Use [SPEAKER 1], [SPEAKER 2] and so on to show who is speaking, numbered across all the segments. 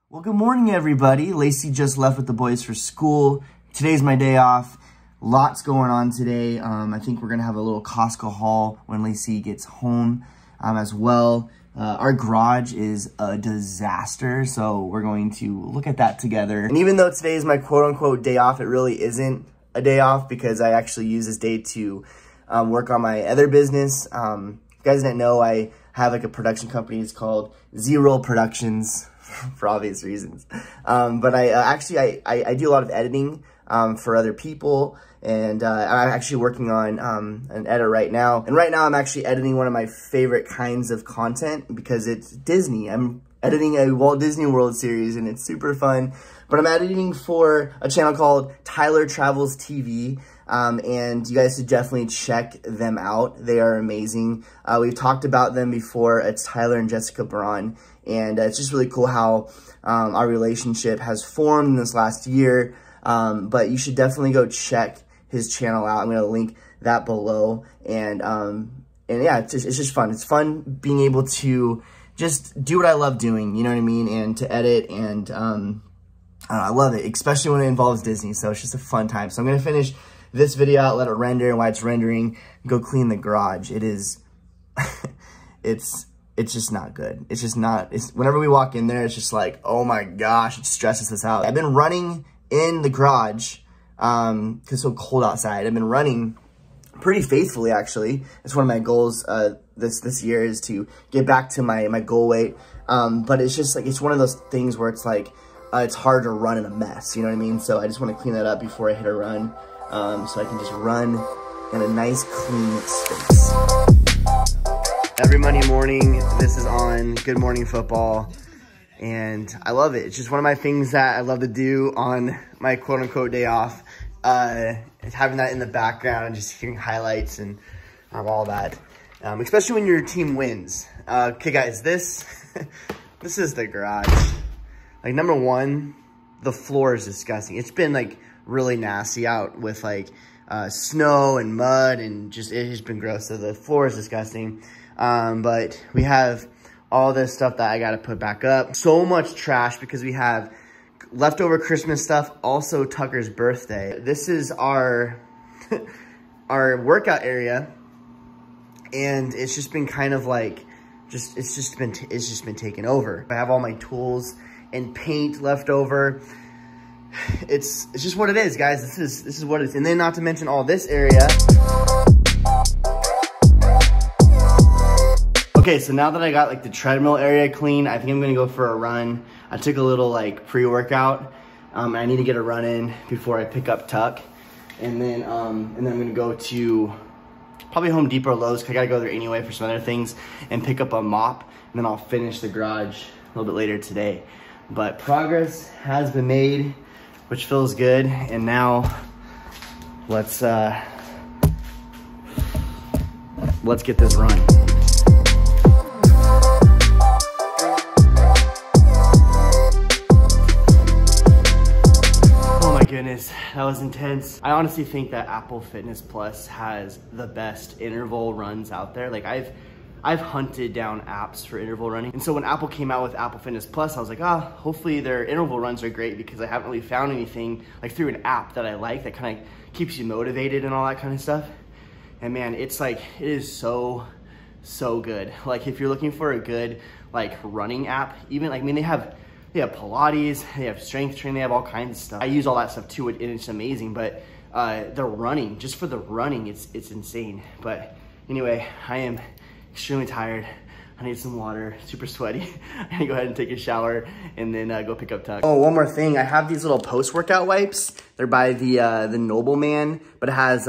[SPEAKER 1] Well, good morning, everybody. Lacey just left with the boys for school. Today's my day off. Lots going on today. I think we're going to have a little Costco haul when Lacey gets home as well. Our garage is a disaster, so we're going to look at that together. And even though today is my quote-unquote day off, it really isn't a day off because I actually use this day to work on my other business. If you guys didn't know, I have like a production company. It's called Z Roll Productions for obvious reasons. But I do a lot of editing for other people, and I'm actually working on an edit right now. And right now I'm actually editing one of my favorite kinds of content because it's Disney. I'm editing a Walt Disney World series and it's super fun. But I'm editing for a channel called Tyler Travels TV. And you guys should definitely check them out. They are amazing. We've talked about them before. It's Tyler and Jessica Braun. And it's just really cool how our relationship has formed in this last year. But you should definitely go check his channel out. I'm going to link that below. And yeah, it's just fun. It's fun being able to just do what I love doing, you know what I mean? And to edit, and I love it, especially when it involves Disney. So it's just a fun time. So I'm going to finish this video out, let it render, and while it's rendering, go clean the garage. It is, it's just not good. It's just not, whenever we walk in there, it's just like, oh my gosh, it stresses us out. I've been running in the garage, cause it's so cold outside. I've been running pretty faithfully, actually. It's one of my goals, this year is to get back to my goal weight. But it's just like, it's one of those things where it's like, it's hard to run in a mess, you know what I mean? So I just want to clean that up before I hit a run. So I can just run in a nice clean space. Every Monday morning, this is on Good Morning Football, and I love it. It's just one of my things that I love to do on my quote-unquote day off. Having that in the background and just hearing highlights and all that, especially when your team wins. Okay, guys, this is the garage. Like, number one, the floor is disgusting. It's been like really nasty out with like snow and mud, and just it has been gross. So the floor is disgusting. But we have all this stuff that I got to put back up. So much trash because we have leftover Christmas stuff. Also Tucker's birthday. This is our our workout area, and it's just been kind of like it's just been taken over. I have all my tools and paint left over. It's just what it is, guys. This is what it is. And then not to mention all this area. Okay, so now that I got like the treadmill area clean, I think I'm gonna go for a run. I took a little like pre-workout. I need to get a run in before I pick up Tuck. And then I'm gonna go to probably Home Depot or Lowe's, because I gotta go there anyway for some other things, and pick up a mop. And then I'll finish the garage a little bit later today. But progress has been made, which feels good. And now let's get this run. Oh my goodness, that was intense. I honestly think that Apple Fitness Plus has the best interval runs out there. Like, I've hunted down apps for interval running. And so when Apple came out with Apple Fitness Plus, I was like, hopefully their interval runs are great, because I haven't really found anything like through an app that I like that kind of keeps you motivated and all that kind of stuff. And man, it's like, it is so good. Like, if you're looking for a good like running app, even like, I mean, they have Pilates, they have strength training, they have all kinds of stuff. I use all that stuff too, and it's amazing. But the running, just for the running, it's insane. But anyway, I am extremely tired. I need some water, super sweaty. I'm gonna go ahead and take a shower and then go pick up Tuck. Oh, one more thing. I have these little post-workout wipes. They're by the Nobleman, but it has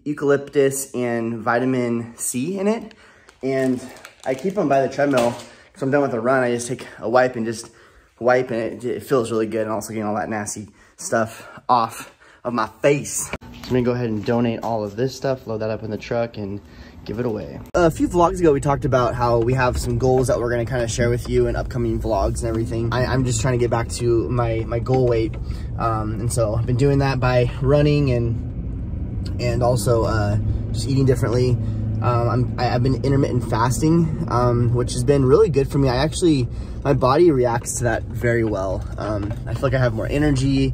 [SPEAKER 1] eucalyptus and vitamin C in it. And I keep them by the treadmill. So I'm done with the run. I just take a wipe and just wipe, and it feels really good. And also getting all that nasty stuff off of my face. So I'm gonna go ahead and donate all of this stuff, load that up in the truck, and give it away. A few vlogs ago, we talked about how we have some goals that we're gonna kind of share with you in upcoming vlogs and everything. I'm just trying to get back to my goal weight. And so I've been doing that by running and also just eating differently. I've been intermittent fasting, which has been really good for me. My body reacts to that very well. I feel like I have more energy,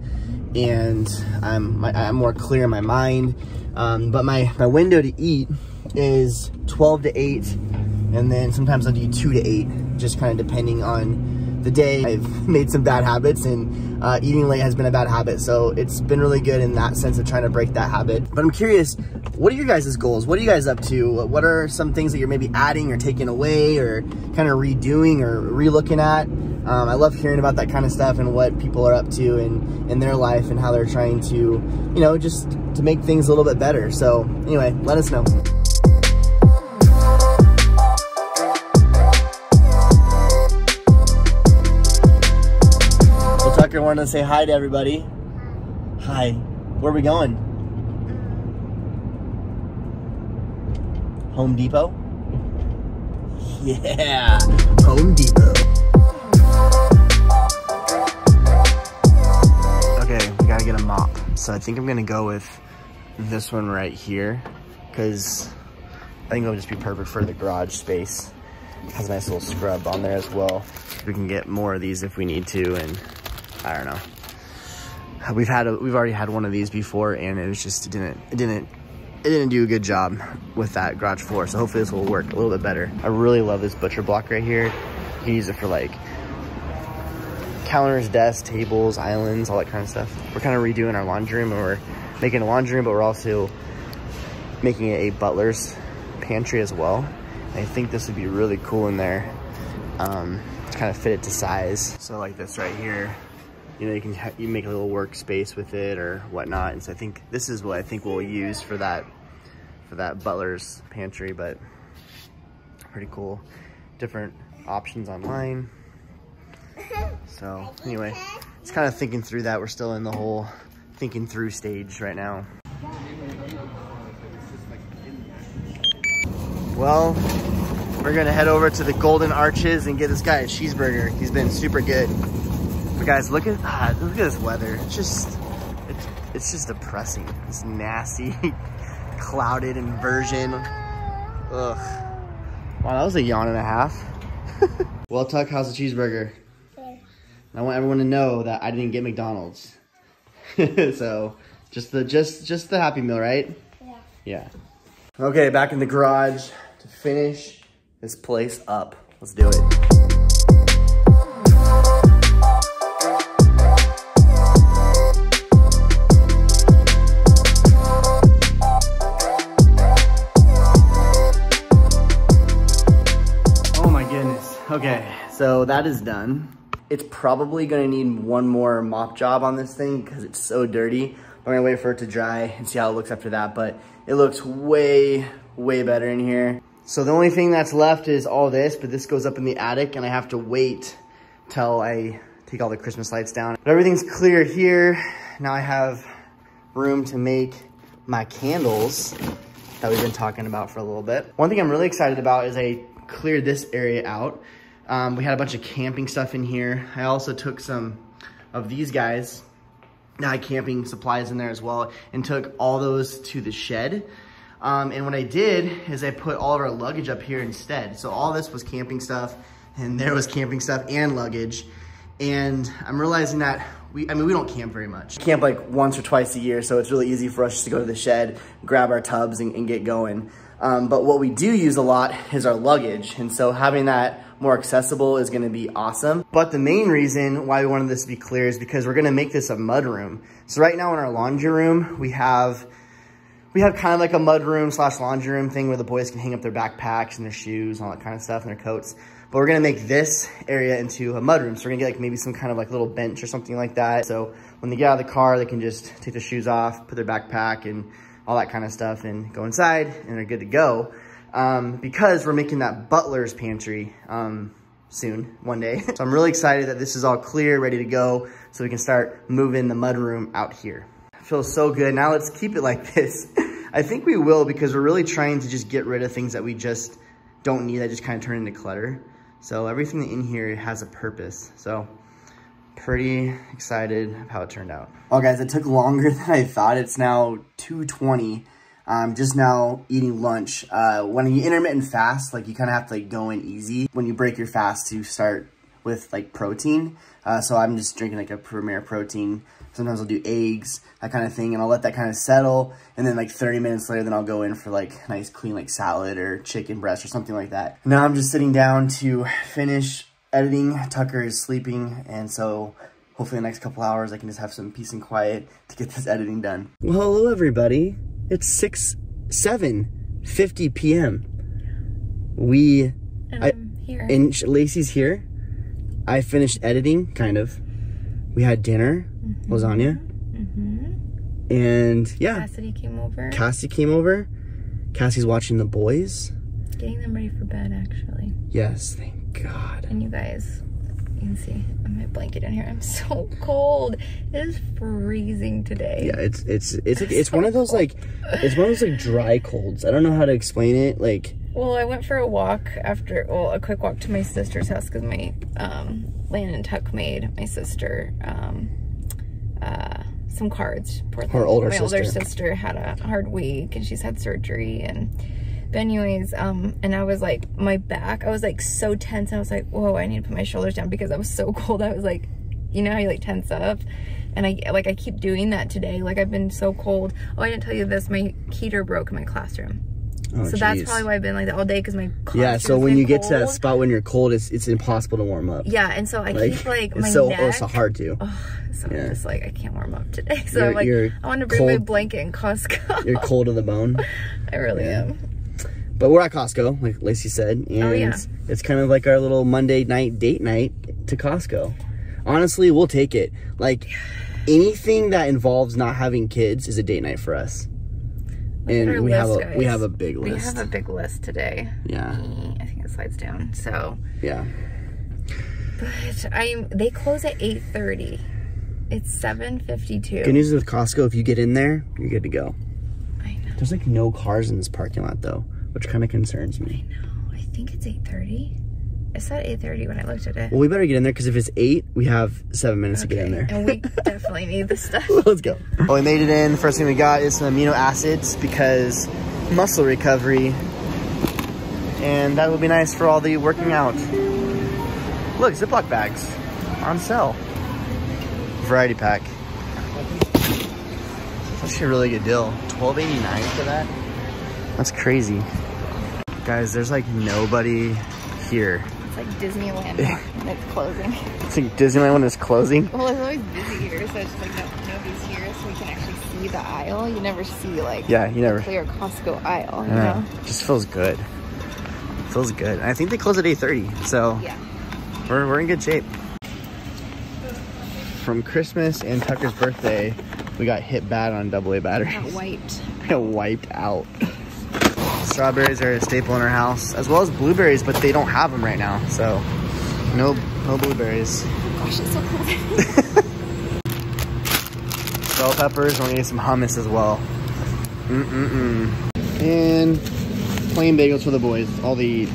[SPEAKER 1] and I'm more clear in my mind. But my window to eat is 12 to 8, and then sometimes I'll do 2 to 8, just kind of depending on the day. I've made some bad habits, and eating late has been a bad habit, so it's been really good in that sense of trying to break that habit. But I'm curious, what are your guys' goals? What are you guys up to? What are some things that you're maybe adding or taking away or kind of redoing or re-looking at? I love hearing about that kind of stuff and what people are up to in their life and how they're trying to, you know, just to make things a little bit better. So anyway, let us know. Well, Tucker wanted to say hi to everybody. Hi. Where are we going? Home Depot? Yeah, Home Depot. Okay, we gotta get a mop. So I think I'm gonna go with this one right here, because I think it'll just be perfect for the garage space. It has a nice little scrub on there as well. We can get more of these if we need to, and I don't know. We've already had one of these before, and it was just, it didn't do a good job with that garage floor. So hopefully this will work a little bit better. I really love this butcher block right here. You can use it for like counters, desks, tables, islands, all that kind of stuff. We're kind of redoing our laundry room, and we're making a laundry room, but we're also making it a butler's pantry as well. And I think this would be really cool in there to kind of fit it to size. So like this right here, you know, you make a little workspace with it or whatnot. And so I think this is what I think we'll use for that butler's pantry, but pretty cool. Different options online. So anyway, it's kind of thinking through that. We're still in the whole thinking through stage right now. Well, we're gonna head over to the Golden Arches and get this guy a cheeseburger. He's been super good. But guys, look at this weather. It's just depressing. It's nasty, clouded inversion. Ugh. Wow, that was a yawn and a half. Well, Tuck, how's the cheeseburger? Good. I want everyone to know that I didn't get McDonald's. So just the Happy Meal, right? Yeah. Yeah. Okay, back in the garage to finish this place up. Let's do it. Okay, so that is done. It's probably gonna need one more mop job on this thing because it's so dirty. I'm gonna wait for it to dry and see how it looks after that, but it looks way, way better in here. So the only thing that's left is all this, but this goes up in the attic and I have to wait till I take all the Christmas lights down. But everything's clear here. Now I have room to make my candles that we've been talking about for a little bit. One thing I'm really excited about is I cleared this area out. We had a bunch of camping stuff in here. I also took some of these guys, camping supplies in there as well, and took all those to the shed. And what I did is I put all of our luggage up here instead. So all this was camping stuff, and there was camping stuff and luggage. And I'm realizing that we don't camp very much. We camp like once or twice a year, so it's really easy for us just to go to the shed, grab our tubs, and get going. But what we do use a lot is our luggage. And so having that more accessible is gonna be awesome. But the main reason why we wanted this to be clear is because we're gonna make this a mud room. So right now in our laundry room, we have kind of like a mud room / laundry room thing where the boys can hang up their backpacks and their shoes and all that kind of stuff and their coats. But we're gonna make this area into a mud room. So we're gonna get like maybe some kind of like little bench or something like that. So when they get out of the car, they can just take their shoes off, put their backpack and all that kind of stuff and go inside and they're good to go. Because we're making that butler's pantry soon, one day. So I'm really excited that this is all clear, ready to go, so we can start moving the mud room out here. It feels so good. Now let's keep it like this. I think we will, because we're really trying to just get rid of things that we just don't need, that just kind of turn into clutter. So everything in here has a purpose. So pretty excited of how it turned out. Oh guys, it took longer than I thought. It's now 2:20. Just now eating lunch. When you intermittent fast, like, you kind of have to like go in easy when you break your fast to start with like protein. So I'm just drinking like a Premier Protein. Sometimes I'll do eggs, that kind of thing, and I'll let that kind of settle. And then like 30 minutes later, then I'll go in for like nice clean like salad or chicken breast or something like that. Now I'm just sitting down to finish editing. Tucker is sleeping, and so hopefully in the next couple hours I can just have some peace and quiet to get this editing done. Well, hello everybody. It's 7:50 p.m. I'm here. And Lacey's here. I finished editing, kind of. We had dinner, lasagna. And yeah.
[SPEAKER 2] Cassidy came over.
[SPEAKER 1] Cassie came over. Cassie's watching the boys.
[SPEAKER 2] Getting them ready for bed, actually.
[SPEAKER 1] Yes, thank God.
[SPEAKER 2] And you guys, you can see my blanket in here. I'm so cold. It is freezing today.
[SPEAKER 1] Yeah, it's one of those like, it's one of those like dry colds. I don't know how to explain it. Like,
[SPEAKER 2] well, I went for a walk after, well, a quick walk to my sister's house because my Landon and Tuck made my sister some cards.
[SPEAKER 1] Her older
[SPEAKER 2] sister.
[SPEAKER 1] My older
[SPEAKER 2] sister had a hard week and she's had surgery. But anyways, and I was like, my back, I was like so tense. I was like, whoa, I need to put my shoulders down because I was so cold. I was like, you know how you like tense up? And I keep doing that today. Like, I've been so cold. Oh, I didn't tell you this. My heater broke in my classroom.
[SPEAKER 1] Oh,
[SPEAKER 2] so
[SPEAKER 1] geez.
[SPEAKER 2] That's probably why I've been like that all day, because my
[SPEAKER 1] yeah. So when you get to that spot when you're cold, it's impossible to warm up.
[SPEAKER 2] Yeah, and so I keep like my neck.
[SPEAKER 1] It's so hard to.
[SPEAKER 2] Oh, so I'm just like, I can't warm up today. So I'm like, I want to bring my blanket in Costco.
[SPEAKER 1] You're cold to the bone.
[SPEAKER 2] I really am.
[SPEAKER 1] But we're at Costco, like Lacey said, and it's kind of like our little Monday night date night to Costco. Honestly, we'll take it. Like, anything that involves not having kids is a date night for us. And we have a big list.
[SPEAKER 2] We have a big list today.
[SPEAKER 1] Yeah.
[SPEAKER 2] I think it slides down. So
[SPEAKER 1] yeah.
[SPEAKER 2] But they close at 8:30. It's 7:52.
[SPEAKER 1] Good news with Costco, if you get in there, you're good to go.
[SPEAKER 2] I know.
[SPEAKER 1] There's like no cars in this parking lot though, which kind of concerns me.
[SPEAKER 2] I know. I think it's 8:30. I said 8:30 when I looked at it.
[SPEAKER 1] Well, we better get in there because if it's 8, we have 7 minutes to get in there.
[SPEAKER 2] And we definitely need the stuff.
[SPEAKER 1] Let's go. Well, we made it in. First thing we got is some amino acids because muscle recovery. And that would be nice for all the working out. Look, Ziploc bags on sale. Variety pack. That's actually a really good deal. $12.89 for that? That's crazy. Guys, there's like nobody here.
[SPEAKER 2] It's like Disneyland and it's closing.
[SPEAKER 1] It's like Disneyland when it's closing?
[SPEAKER 2] Well, it's always busy here, so it's just like nobody's here, so we can actually see the aisle. You never see like
[SPEAKER 1] you never
[SPEAKER 2] clear Costco aisle, you
[SPEAKER 1] know?
[SPEAKER 2] know?
[SPEAKER 1] It just feels good. Feels good. And I think they close at 8:30, so
[SPEAKER 2] yeah,
[SPEAKER 1] we're in good shape. From Christmas and Tucker's birthday, we got hit bad on AA batteries.
[SPEAKER 2] Got wiped.
[SPEAKER 1] Got wiped out. Strawberries are a staple in our house, as well as blueberries, but they don't have them right now, so no blueberries.
[SPEAKER 2] Gosh, it's so cold.
[SPEAKER 1] Bell peppers, we're gonna get some hummus as well. And plain bagels for the boys, all they eat.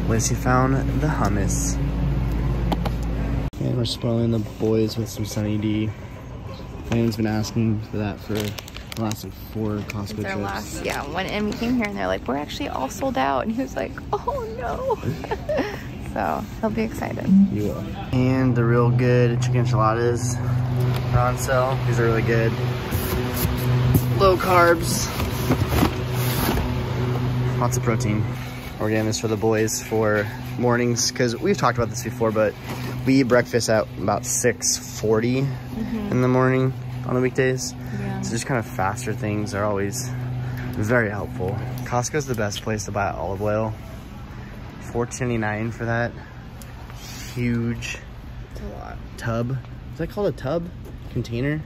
[SPEAKER 1] Lacey found the hummus. And we're spoiling the boys with some Sunny D. Landon's been asking for that for the last like 4 Costco trips.
[SPEAKER 2] And we came here and they're like, we're actually all sold out. And he was like, oh no. So he'll be excited.
[SPEAKER 1] You will. And the real good chicken enchiladas are on sale. These are really good. Low carbs. Lots of protein. We're getting this for the boys for mornings because we've talked about this before, but we eat breakfast at about 6:40 in the morning on the weekdays. Yeah. So just kind of faster things are always very helpful. Costco's the best place to buy olive oil. $14.99 for that huge tub. Is that called a tub? Container?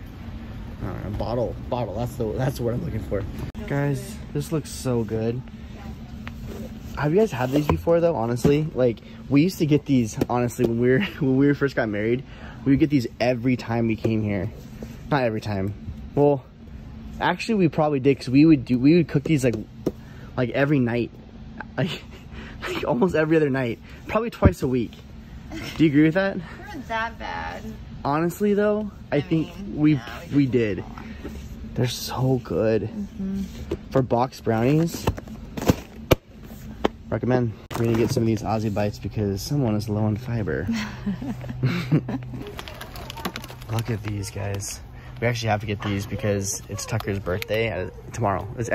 [SPEAKER 1] I don't know, bottle. That's the word I'm looking for. Guys, this looks so good. Have you guys had these before though? Honestly, like we used to get these. Honestly, when we first got married, we would get these every time we came here. Not every time. Well, actually, we probably did because we would cook these like every night, like almost every other night, probably twice a week. Do you agree with that?
[SPEAKER 2] We're not that bad.
[SPEAKER 1] Honestly, though, I think we did. They're so good. For box brownies, recommend. We're gonna get some of these Aussie bites because someone is low on fiber. Look at these guys. We actually have to get these because it's Tucker's birthday tomorrow. It's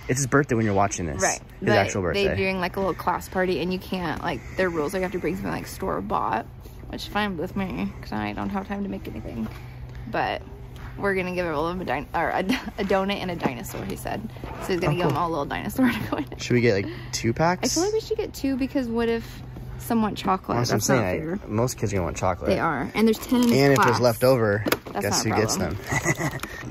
[SPEAKER 1] his birthday when you're watching this.
[SPEAKER 2] Right.
[SPEAKER 1] His actual birthday.
[SPEAKER 2] They're doing like a little class party, and you can't, like, their rules are you have to bring something like store bought, which is fine with me because I don't have time to make anything. But we're gonna give him a donut and a dinosaur, he said. So he's gonna give him all a little dinosaur to go in.
[SPEAKER 1] Should we get like 2 packs?
[SPEAKER 2] I feel like we should get 2 because what if some want chocolate?
[SPEAKER 1] That's what I'm saying. Most kids are gonna want chocolate.
[SPEAKER 2] They are, and there's 10 in this
[SPEAKER 1] And
[SPEAKER 2] class.
[SPEAKER 1] if there's left over,
[SPEAKER 2] That's
[SPEAKER 1] guess
[SPEAKER 2] not
[SPEAKER 1] who
[SPEAKER 2] a
[SPEAKER 1] gets them?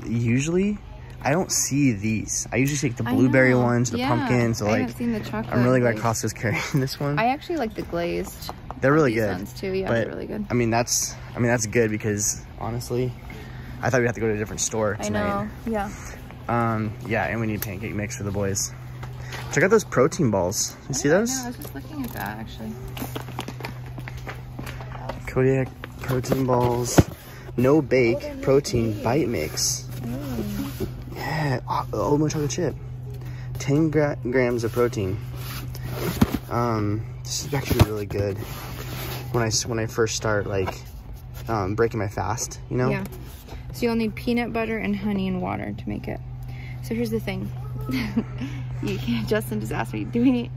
[SPEAKER 1] Usually, I don't see these. I usually take the blueberry ones, the pumpkin. So
[SPEAKER 2] I
[SPEAKER 1] like,
[SPEAKER 2] haven't seen the chocolate.
[SPEAKER 1] I'm really glad Costco's carrying this one.
[SPEAKER 2] I actually like the glazed.
[SPEAKER 1] They're really
[SPEAKER 2] These
[SPEAKER 1] good.
[SPEAKER 2] ones too. Yeah,
[SPEAKER 1] but,
[SPEAKER 2] they're really good.
[SPEAKER 1] I mean that's good because honestly, I thought we'd have to go to a different store tonight.
[SPEAKER 2] I know. Yeah.
[SPEAKER 1] Yeah, and we need pancake mix for the boys. Check out those protein balls. You see those?
[SPEAKER 2] I was just looking at that actually.
[SPEAKER 1] Kodiak protein balls. No bake protein bite mix. Yeah, oatmeal chocolate chip. 10 grams of protein. This is actually really good. When I first start like breaking my fast, you know?
[SPEAKER 2] Yeah. So you'll need peanut butter and honey and water to make it. So here's the thing. Justin just asked me,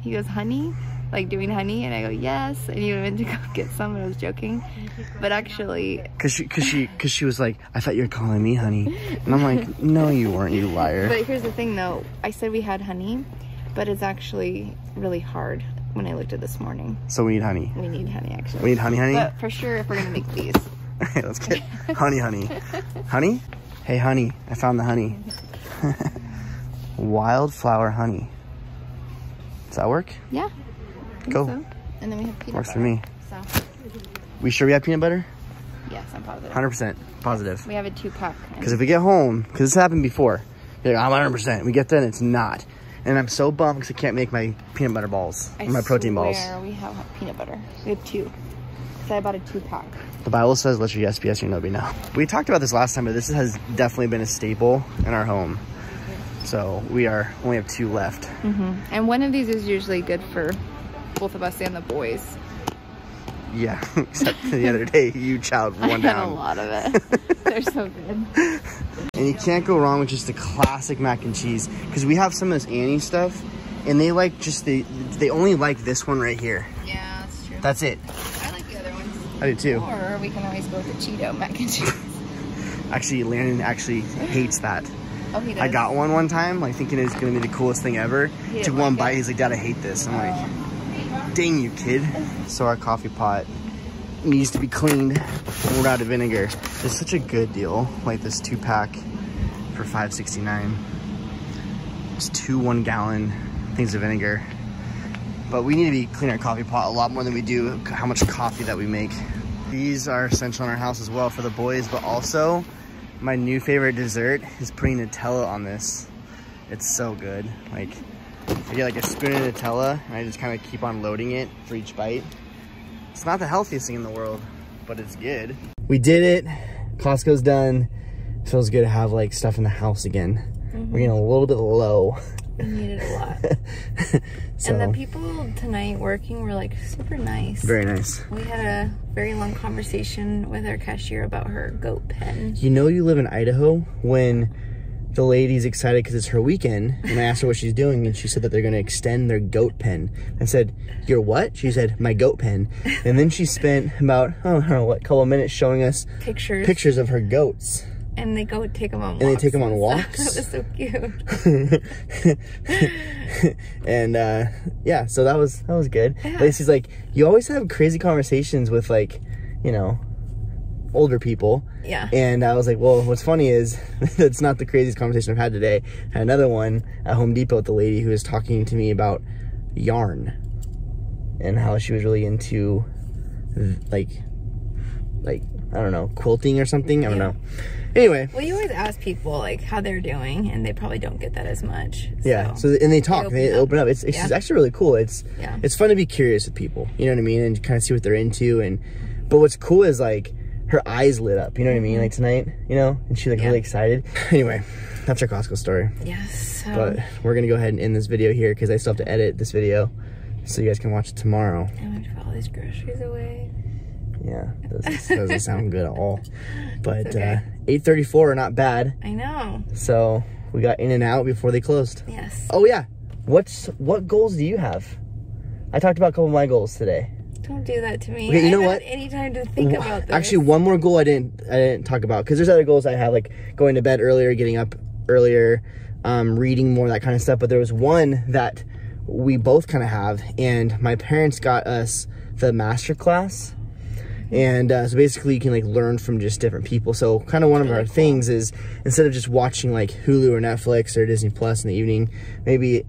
[SPEAKER 2] he goes, honey? Like doing honey? And I go, yes. And he went to go get some, and I was joking. But actually... Cause
[SPEAKER 1] she was like, I thought you were calling me honey. And I'm like, no you weren't, you liar.
[SPEAKER 2] But here's the thing though. I said we had honey, but it's actually really hard when I looked at this morning.
[SPEAKER 1] So we need honey.
[SPEAKER 2] We need honey actually.
[SPEAKER 1] We need honey?
[SPEAKER 2] But for sure if we're gonna make these.
[SPEAKER 1] Okay, let's get honey. Honey? Hey honey, I found the honey. Wildflower honey. Does that work?
[SPEAKER 2] Yeah.
[SPEAKER 1] Go.
[SPEAKER 2] So. And then we have peanut
[SPEAKER 1] Works
[SPEAKER 2] butter.
[SPEAKER 1] for me.
[SPEAKER 2] So.
[SPEAKER 1] We sure we have peanut butter?
[SPEAKER 2] Yes, I'm positive.
[SPEAKER 1] 100% positive.
[SPEAKER 2] We have a 2-pack.
[SPEAKER 1] Because if we get home, because this happened before, you're like, I'm 100%. We get there and it's not. And I'm so bummed because I can't make my peanut butter balls, or my protein balls.
[SPEAKER 2] We have peanut butter. We have 2. So I bought a 2-pack.
[SPEAKER 1] The Bible says, let your yes be yes, your no be no. We talked about this last time, but this has definitely been a staple in our home. So we only have 2 left.
[SPEAKER 2] And one of these is usually good for both of us and the boys.
[SPEAKER 1] Yeah, except the other day you chowed one down.
[SPEAKER 2] I had a lot of it. They're so good.
[SPEAKER 1] And you can't go wrong with just the classic mac and cheese, because we have some of this Annie stuff, and they like just they only like this one right here.
[SPEAKER 2] Yeah, that's true.
[SPEAKER 1] That's it.
[SPEAKER 2] I like the other ones.
[SPEAKER 1] I do too.
[SPEAKER 2] Or we can always go with the Cheeto mac and cheese.
[SPEAKER 1] Actually, Landon actually hates that.
[SPEAKER 2] Oh, he does?
[SPEAKER 1] I got one time, like thinking it's gonna be the coolest thing ever. Took one bite, he's like, Dad, I hate this. I'm like, dang you, kid. So our coffee pot needs to be cleaned, and we're out of vinegar. It's such a good deal, like this 2-pack for $5.69. It's 2 1-gallon things of vinegar. But we need to be cleaning our coffee pot a lot more than we do how much coffee that we make. These are essential in our house as well for the boys, but also my new favorite dessert is putting Nutella on this. It's so good. Like, I get like a spoon of Nutella and I just kind of keep on loading it for each bite. It's not the healthiest thing in the world, but it's good. We did it. Costco's done. Feels good to have like stuff in the house again. We're getting a little bit low.
[SPEAKER 2] We needed a lot.
[SPEAKER 1] So,
[SPEAKER 2] and the people tonight working were like super nice.
[SPEAKER 1] Very nice.
[SPEAKER 2] We had a very long conversation with our cashier about her goat pen.
[SPEAKER 1] You know you live in Idaho when the lady's excited because it's her weekend, and I asked her what she's doing, and she said that they're going to extend their goat pen. I said, your what? She said, my goat pen. And then she spent about, I don't know what, couple of minutes showing us pictures of her goats.
[SPEAKER 2] And they go take them on walks.
[SPEAKER 1] And they take them on walks.
[SPEAKER 2] That was so cute.
[SPEAKER 1] And yeah, so that was good.
[SPEAKER 2] Yeah.
[SPEAKER 1] Lacey's like, you always have crazy conversations with like, you know, older people.
[SPEAKER 2] Yeah.
[SPEAKER 1] And I was like, well, what's funny is it's not the craziest conversation I've had today. I had another one at Home Depot with the lady who was talking to me about yarn and how she was really into like I don't know, quilting or something. I don't know. Anyway.
[SPEAKER 2] Well, you always ask people like how they're doing, and they probably don't get that as much.
[SPEAKER 1] Yeah. So and they talk. They open up. It's actually really cool. It's fun to be curious with people. You know what I mean? And kind of see what they're into. But what's cool is like her eyes lit up, you know what I mean? Like tonight, you know, and she's like really excited. Anyway, that's our Costco story.
[SPEAKER 2] Yes.
[SPEAKER 1] But we're gonna go ahead and end this video here because I still have to edit this video so you guys can watch it tomorrow.
[SPEAKER 2] I'm gonna put all these groceries away.
[SPEAKER 1] Yeah, doesn't sound good at all. But
[SPEAKER 2] okay.
[SPEAKER 1] 8:34 are not bad.
[SPEAKER 2] I know.
[SPEAKER 1] So we got in and out before they closed.
[SPEAKER 2] Yes.
[SPEAKER 1] Oh yeah, what goals do you have? I talked about a couple of my goals today.
[SPEAKER 2] Don't do that to me.
[SPEAKER 1] Okay, you know what?
[SPEAKER 2] I haven't had any time to think about this.
[SPEAKER 1] Actually, one more goal I didn't talk about because there's other goals I have, like going to bed earlier, getting up earlier, reading more, that kind of stuff. But there was one that we both kind of have, and my parents got us the master class. And so basically you can like learn from just different people. So kind of one of our things is, instead of just watching like Hulu or Netflix or Disney Plus in the evening, maybe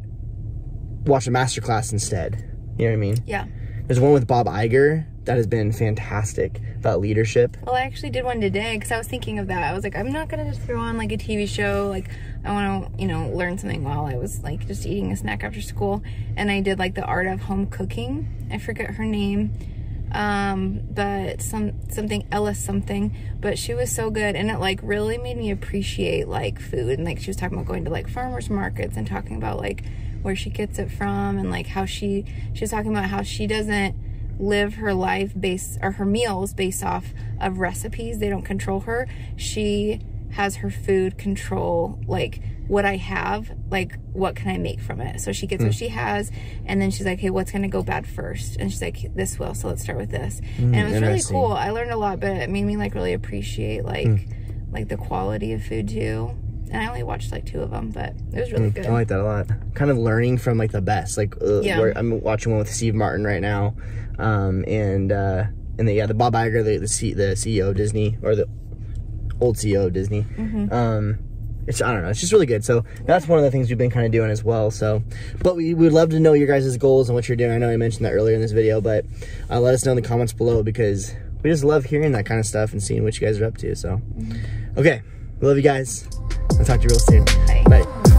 [SPEAKER 1] watch a master class instead. You know what I mean?
[SPEAKER 2] Yeah.
[SPEAKER 1] There's one with Bob Iger that has been fantastic about leadership.
[SPEAKER 2] Well, I actually did one today because I was thinking of that. I was like, I'm not going to just throw on like a TV show. Like, I want to, you know, learn something while I was like just eating a snack after school. And I did like the art of home cooking. I forget her name. But something Ellis something, but she was so good, and it like really made me appreciate like food. And like she was talking about going to like farmers markets and talking about like where she gets it from, and like how she was talking about how she doesn't live her life her meals based off of recipes. They don't control her. She has her food control like what I have, like what can I make from it. So she gets what she has, and then she's like, hey, what's gonna go bad first? And she's like, this will, so let's start with this. And it was really cool. I learned a lot, but it made me like really appreciate like the quality of food too. And I only watched like 2 of them, but it was really good.
[SPEAKER 1] I like that a lot. Kind of learning from like the best. Like where I'm watching one with Steve Martin right now, and the Bob Iger, the CEO of Disney, or the old CEO of Disney. It's, I don't know, it's just really good. So that's one of the things we've been kind of doing as well. So, but we would love to know your guys' goals and what you're doing. I know I mentioned that earlier in this video, but let us know in the comments below, because we just love hearing that kind of stuff and seeing what you guys are up to. So, okay, we love you guys. I'll talk to you real soon.
[SPEAKER 2] Bye.
[SPEAKER 1] Bye.